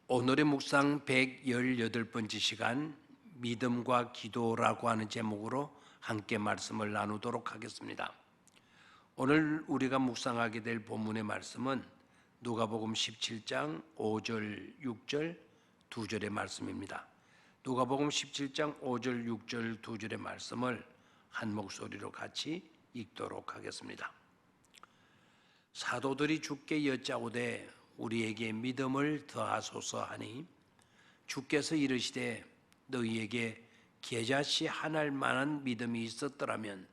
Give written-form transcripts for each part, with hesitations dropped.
오늘의 묵상 118번째 시간 믿음과 기도라고 하는 제목으로 함께 말씀을 나누도록 하겠습니다. 오늘 우리가 묵상하게 될 본문의 말씀은 누가복음 17장 5절 6절 2절의 말씀입니다. 누가복음 17장 5절 6절 2절의 말씀을 한 목소리로 같이 읽도록 하겠습니다. 사도들이 주께 여짜오되 우리에게 믿음을 더하소서 하니 주께서 이르시되 너희에게 겨자씨 한 알 만한 믿음이 있었더라면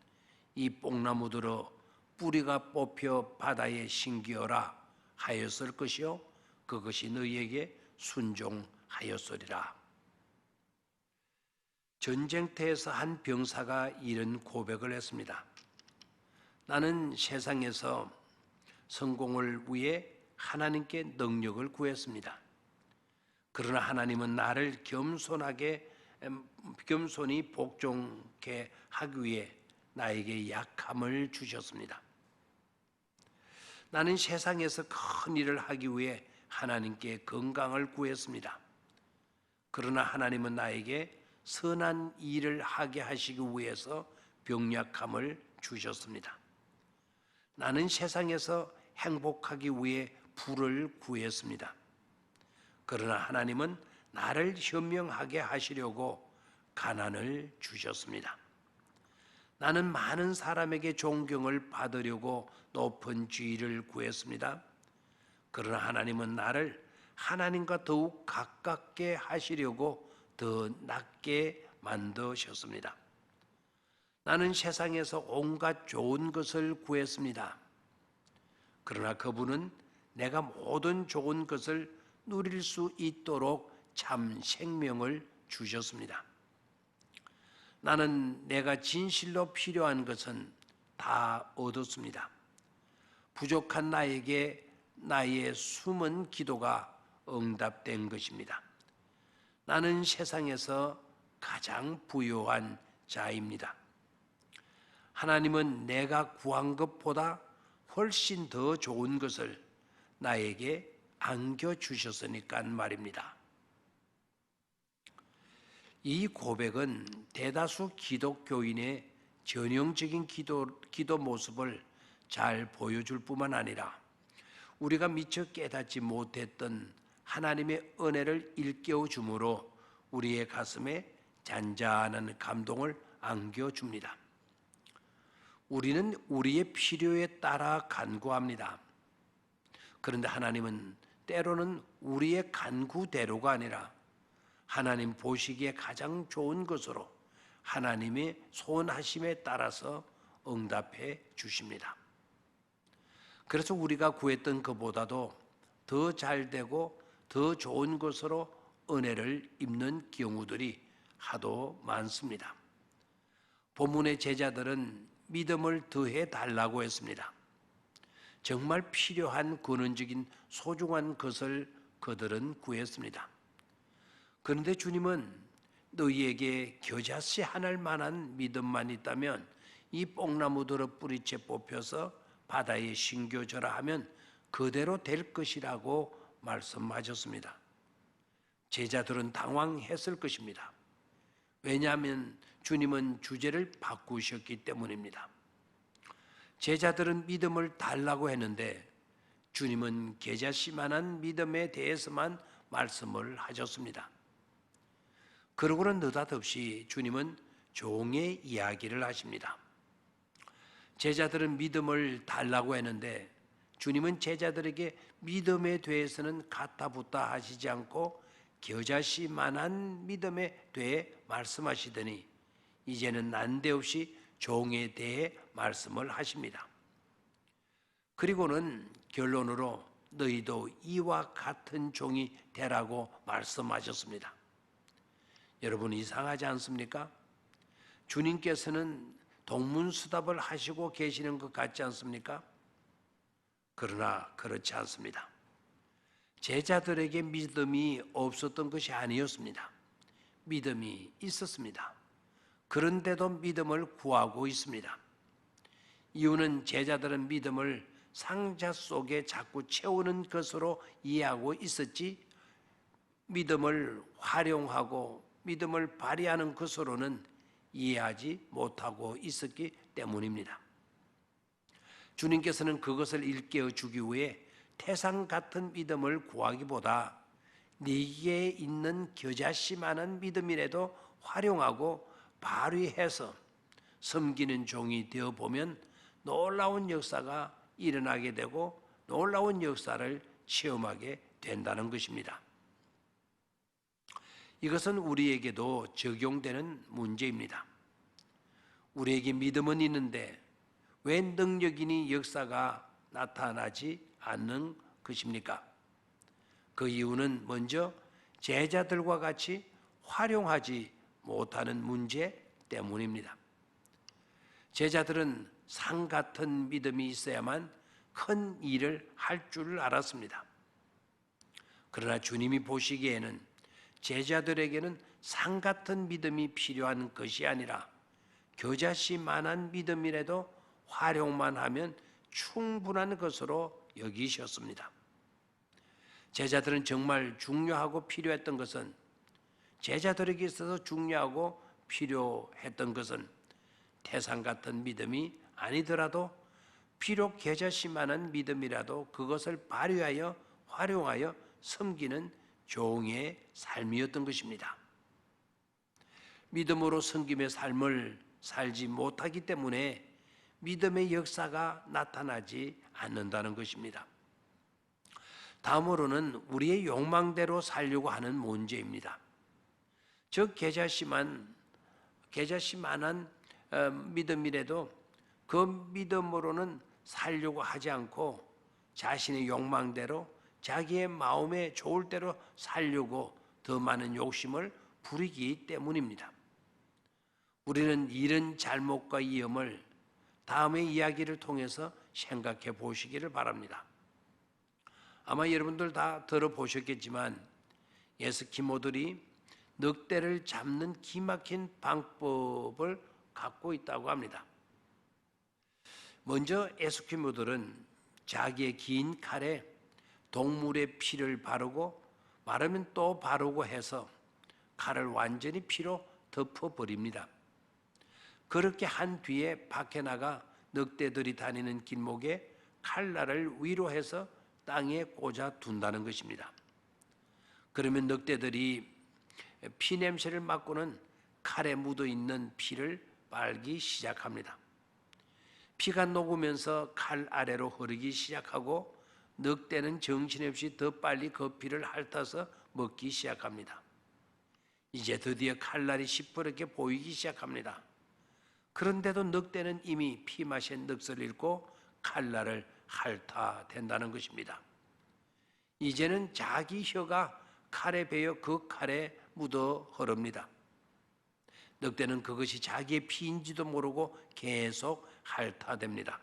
이 뽕나무들어 뿌리가 뽑혀 바다에 심기어라 하였을 것이요 그것이 너희에게 순종하였으리라. 전쟁터에서 한 병사가 이런 고백을 했습니다. 나는 세상에서 성공을 위해 하나님께 능력을 구했습니다. 그러나 하나님은 나를 겸손히 복종케 하기 위해 나에게 약함을 주셨습니다. 나는 세상에서 큰 일을 하기 위해 하나님께 건강을 구했습니다. 그러나 하나님은 나에게 선한 일을 하게 하시기 위해서 병약함을 주셨습니다. 나는 세상에서 행복하기 위해 부를 구했습니다. 그러나 하나님은 나를 현명하게 하시려고 가난을 주셨습니다. 나는 많은 사람에게 존경을 받으려고 높은 지위를 구했습니다. 그러나 하나님은 나를 하나님과 더욱 가깝게 하시려고 더 낮게 만드셨습니다. 나는 세상에서 온갖 좋은 것을 구했습니다. 그러나 그분은 내가 모든 좋은 것을 누릴 수 있도록 참 생명을 주셨습니다. 나는 내가 진실로 필요한 것은 다 얻었습니다. 부족한 나에게 나의 숨은 기도가 응답된 것입니다. 나는 세상에서 가장 부유한 자입니다. 하나님은 내가 구한 것보다 훨씬 더 좋은 것을 나에게 안겨주셨으니까 말입니다. 이 고백은 대다수 기독교인의 전형적인 기도 모습을 잘 보여줄 뿐만 아니라 우리가 미처 깨닫지 못했던 하나님의 은혜를 일깨워 주므로 우리의 가슴에 잔잔한 감동을 안겨줍니다. 우리는 우리의 필요에 따라 간구합니다. 그런데 하나님은 때로는 우리의 간구대로가 아니라 하나님 보시기에 가장 좋은 것으로 하나님의 소원하심에 따라서 응답해 주십니다. 그래서 우리가 구했던 것보다도 더 잘되고 더 좋은 것으로 은혜를 입는 경우들이 하도 많습니다. 본문의 제자들은 믿음을 더해 달라고 했습니다. 정말 필요한 근원적인 소중한 것을 그들은 구했습니다. 그런데 주님은 너희에게 겨자씨 한 알 만한 믿음만 있다면 이 뽕나무들을 뿌리채 뽑혀서 바다에 심겨져라 하면 그대로 될 것이라고 말씀하셨습니다. 제자들은 당황했을 것입니다. 왜냐하면 주님은 주제를 바꾸셨기 때문입니다. 제자들은 믿음을 달라고 했는데 주님은 겨자씨만한 믿음에 대해서만 말씀을 하셨습니다. 그러고는 느닷없이 주님은 종의 이야기를 하십니다. 제자들은 믿음을 달라고 했는데 주님은 제자들에게 믿음에 대해서는 가타부타 하시지 않고 겨자씨만한 믿음에 대해 말씀하시더니 이제는 난데없이 종에 대해 말씀을 하십니다. 그리고는 결론으로 너희도 이와 같은 종이 되라고 말씀하셨습니다. 여러분 이상하지 않습니까? 주님께서는 동문수답을 하시고 계시는 것 같지 않습니까? 그러나 그렇지 않습니다. 제자들에게 믿음이 없었던 것이 아니었습니다. 믿음이 있었습니다. 그런데도 믿음을 구하고 있습니다. 이유는 제자들은 믿음을 상자 속에 자꾸 채우는 것으로 이해하고 있었지 믿음을 활용하고 믿음을 발휘하는 것으로는 이해하지 못하고 있었기 때문입니다. 주님께서는 그것을 일깨워 주기 위해 태산 같은 믿음을 구하기보다 네게 있는 겨자씨만한 믿음이라도 활용하고 발휘해서 섬기는 종이 되어보면 놀라운 역사가 일어나게 되고 놀라운 역사를 체험하게 된다는 것입니다. 이것은 우리에게도 적용되는 문제입니다. 우리에게 믿음은 있는데 왜 능력이니 역사가 나타나지 않는 것입니까? 그 이유는 먼저 제자들과 같이 활용하지 못하는 문제 때문입니다. 제자들은 산 같은 믿음이 있어야만 큰 일을 할 줄 알았습니다. 그러나 주님이 보시기에는 제자들에게는 산 같은 믿음이 필요한 것이 아니라 겨자씨만한 믿음이라도 활용만 하면 충분한 것으로 여기셨습니다. 제자들은 정말 중요하고 필요했던 것은 제자들에게 있어서 중요하고 필요했던 것은 태산 같은 믿음이 아니더라도 비록 겨자씨만한 믿음이라도 그것을 발휘하여 활용하여 섬기는 종의 삶이었던 것입니다. 믿음으로 섬김의 삶을 살지 못하기 때문에 믿음의 역사가 나타나지 않는다는 것입니다. 다음으로는 우리의 욕망대로 살려고 하는 문제입니다. 즉 겨자씨만한 믿음이라도 그 믿음으로는 살려고 하지 않고 자신의 욕망대로 자기의 마음에 좋을 대로 살려고 더 많은 욕심을 부리기 때문입니다. 우리는 이런 잘못과 위험을 다음의 이야기를 통해서 생각해 보시기를 바랍니다. 아마 여러분들 다 들어보셨겠지만 에스키모들이 늑대를 잡는 기막힌 방법을 갖고 있다고 합니다. 먼저 에스키모들은 자기의 긴 칼에 동물의 피를 바르고 마르면 또 바르고 해서 칼을 완전히 피로 덮어버립니다. 그렇게 한 뒤에 밖에 나가 늑대들이 다니는 길목에 칼날을 위로 해서 땅에 꽂아 둔다는 것입니다. 그러면 늑대들이 피 냄새를 맡고는 칼에 묻어 있는 피를 빨기 시작합니다. 피가 녹으면서 칼 아래로 흐르기 시작하고 늑대는 정신없이 더 빨리 그 피를 핥아서 먹기 시작합니다. 이제 드디어 칼날이 시퍼렇게 보이기 시작합니다. 그런데도 늑대는 이미 피 맛에 넋을 잃고 칼날을 핥아댄다는 것입니다. 이제는 자기 혀가 칼에 베어 그 칼에 묻어 흐릅니다. 늑대는 그것이 자기의 피인지도 모르고 계속 핥아댑니다.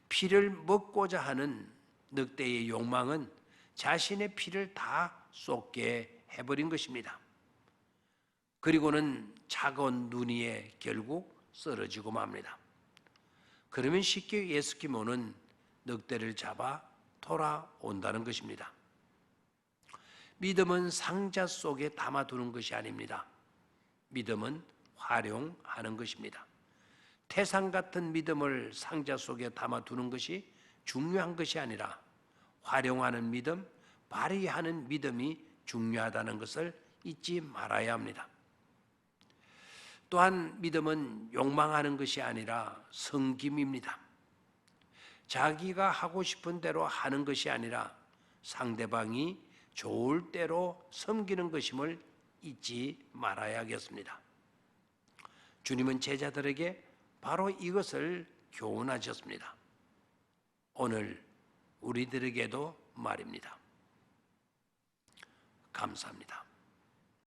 피를 먹고자 하는 늑대의 욕망은 자신의 피를 다 쏟게 해버린 것입니다. 그리고는 차가운 눈 위에 결국 쓰러지고 맙니다. 그러면 쉽게 에스키모는 늑대를 잡아 돌아온다는 것입니다. 믿음은 상자 속에 담아두는 것이 아닙니다. 믿음은 활용하는 것입니다. 태산 같은 믿음을 상자 속에 담아두는 것이 중요한 것이 아니라 활용하는 믿음, 발휘하는 믿음이 중요하다는 것을 잊지 말아야 합니다. 또한 믿음은 욕망하는 것이 아니라 섬김입니다. 자기가 하고 싶은 대로 하는 것이 아니라 상대방이 좋을 대로 섬기는 것임을 잊지 말아야겠습니다. 주님은 제자들에게 바로 이것을 교훈하셨습니다. 오늘 우리들에게도 말입니다. 감사합니다.